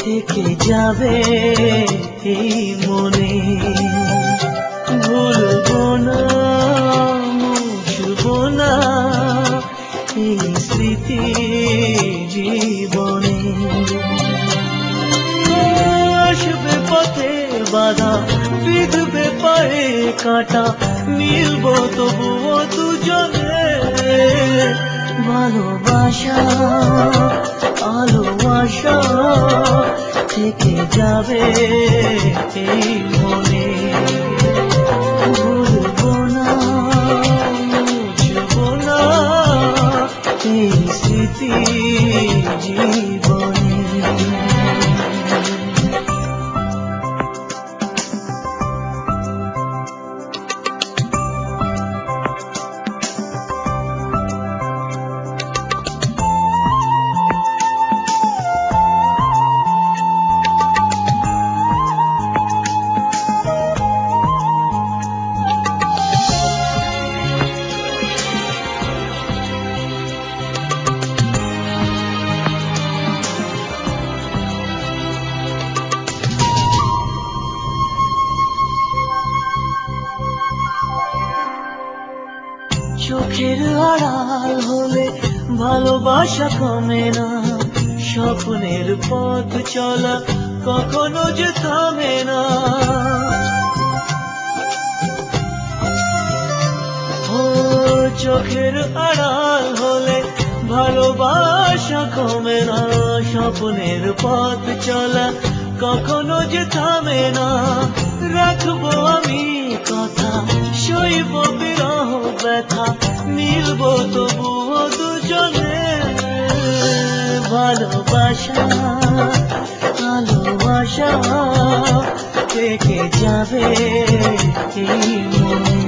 থেকে যাবে এই মনে। ভুলবো না, মুছবো না এই স্মৃতি জীবনে। আসবে পথে বাধা, বিঁধবে পায়ে কাঁটা, মিলবো তবুও দুজনে। ভালোবাসা আলো আশা থেকে যাবে এই মনে। ভুলবো না, মুছবো না এই স্মৃতি জীবনে। চোখের আড়াল হলে ভালোবাসা কমে না, স্বপ্নের পথ চলা কখনো যে থামে না। ও চোখের আড়াল হলে ভালোবাসা কমে না, স্বপ্নের পথ চলা কখনো যে থামে না। রাখবো আমি কথা, সইব বিরহ ব্যথা, মিলবো তবুও দুজনে। ভালোবাসা ভালোবাসা থেকে যাবে এই মনে।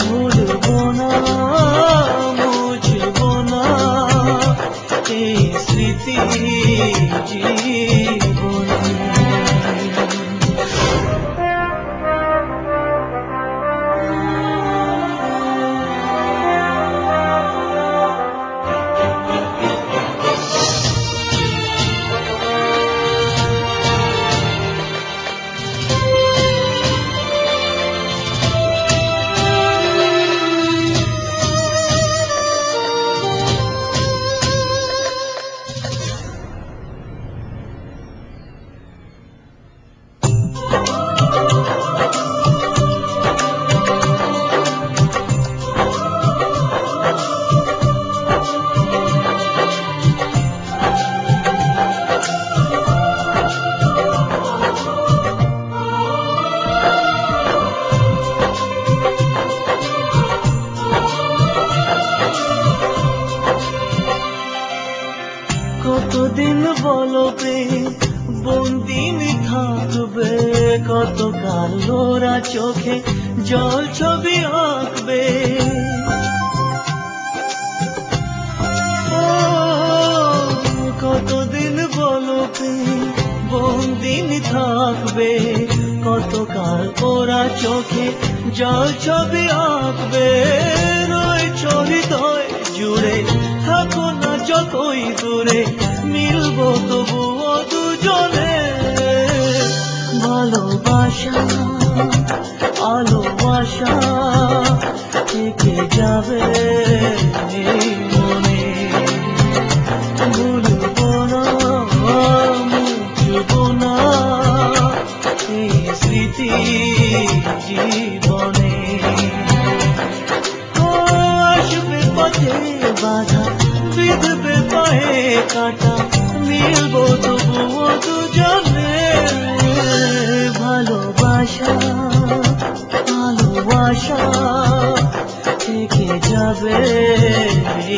ভুলবো না, মুছবো না এই স্মৃতি জীবনে। কতদিন বলো প্রেম বন্দিনী থাকবে, কতকাল ওরা চোখে জল ছবি আঁকবে। কতদিন বলো প্রেম বন্দিনী থাকবে, কতকাল ওরা চোখে জল ছবি আঁকবে। রয়েছ হৃদয় জুড়ে, থাকো না যতই দূরে, মিলবো তবুও দুজনে। ভালোবাসা আলো আশা থেকে যাবে এই মনে। ভুলবো না, মুছবো না এই স্মৃতি জীবনে। আসবে পথে বাধা, বিঁধবে পায়ে কাঁটা, মিলবো তবুও দুজনে। ভালোবাসা ভালোবাসা থেকে যাবে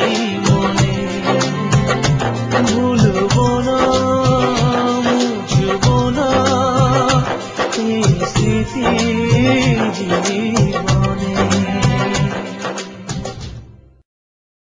এই মনে। ভুলবো না, মুছবো না এই স্মৃতি।